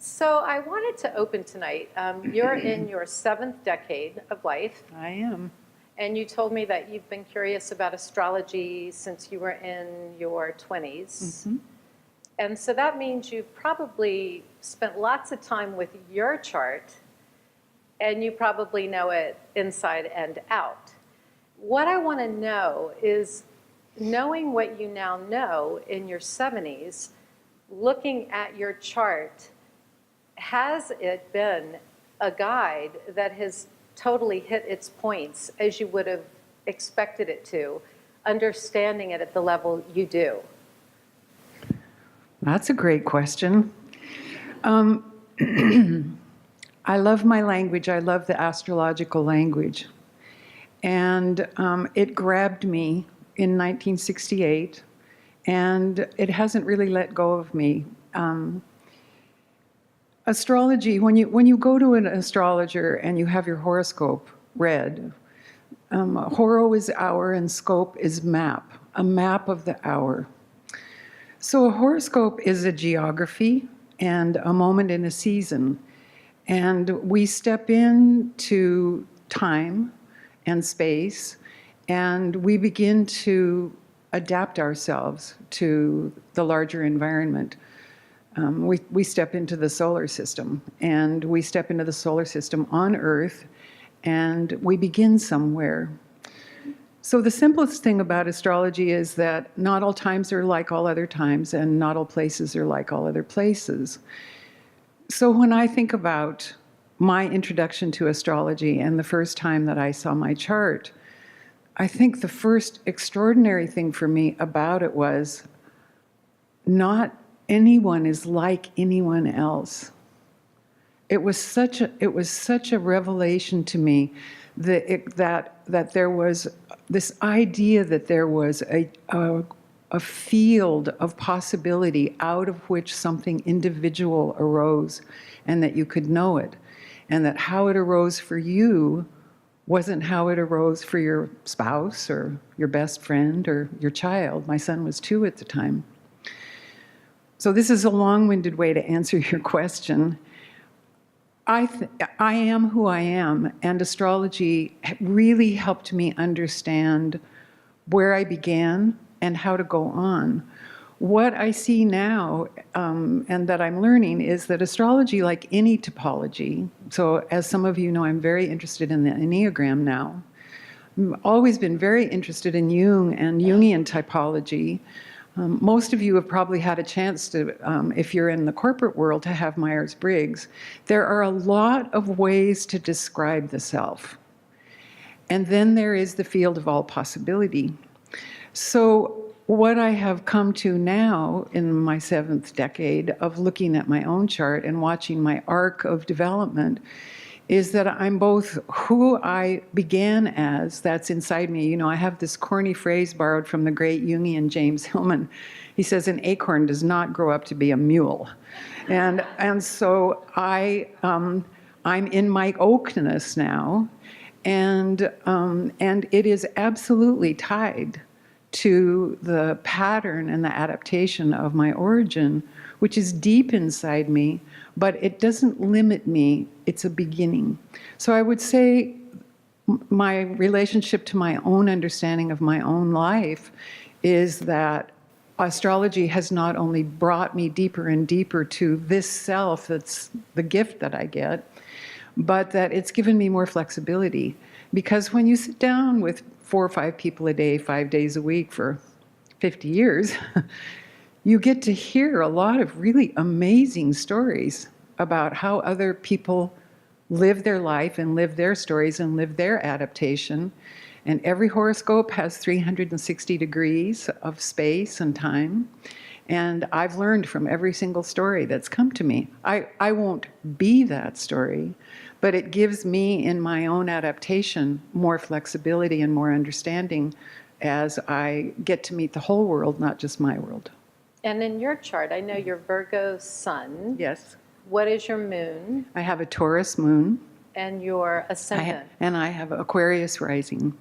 So I wanted to open tonight. You're in your 7th decade of life, I am. and you told me that you've been curious about astrology since you were in your 20s. And so that means you've probably spent lots of time with your chart, and you probably know it inside and out. What I want to know is, knowing what you now know in your 70s, looking at your chart, has it been a guide that has totally hit its points as you would have expected it to, understanding it at the level you do? That's a great question. I love my language. I love the astrological language. And it grabbed me in 1968, and it hasn't really let go of me. Astrology, when you go to an astrologer and you have your horoscope read, horo is hour and scope is map, a map of the hour. So a horoscope is a geography and a moment in a season. And we step into time and space, and we begin to adapt ourselves to the larger environment. We step into the solar system, and we step into the solar system on Earth, and we begin somewhere. So the simplest thing about astrology is that not all times are like all other times, and not all places are like all other places. So when I think about my introduction to astrology and the first time that I saw my chart, I think the first extraordinary thing for me about it was not anyone is like anyone else. It was such a revelation to me that there was this idea that there was a field of possibility out of which something individual arose, and that you could know it, and that how it arose for you wasn't how it arose for your spouse or your best friend or your child. My son was 2 at the time. So this is a long-winded way to answer your question. I am who I am, and astrology really helped me understand where I began and how to go on. What I see now, and that I'm learning, is that astrology, like any topology, so as some of you know, I'm very interested in the Enneagram now. I've always been very interested in Jung and Jungian typology. Most of you have probably had a chance to, if you're in the corporate world, to have Myers-Briggs. There are a lot of ways to describe the self. And then there is the field of all possibility. So what I have come to now in my 7th decade of looking at my own chart and watching my arc of development is that I'm both who I began as, that's inside me. You know, I have this corny phrase borrowed from the great Jungian James Hillman. He says, an acorn does not grow up to be a mule. And so I'm in my oakness now, and it is absolutely tied to the pattern and the adaptation of my origin, which is deep inside me, but it doesn't limit me. It's a beginning. So I would say my relationship to my own understanding of my own life is that astrology has not only brought me deeper and deeper to this self, that's the gift that I get, but that it's given me more flexibility. Because when you sit down with 4 or 5 people a day, 5 days a week for 50 years, you get to hear a lot of really amazing stories about how other people live their life and live their stories and live their adaptation. And every horoscope has 360 degrees of space and time. And I've learned from every single story that's come to me. I won't be that story, but it gives me, in my own adaptation, more flexibility and more understanding as I get to meet the whole world, not just my world. And in your chart, I know you're Virgo sun. Yes. What is your moon? I have a Taurus moon. And your ascendant? And I have Aquarius rising.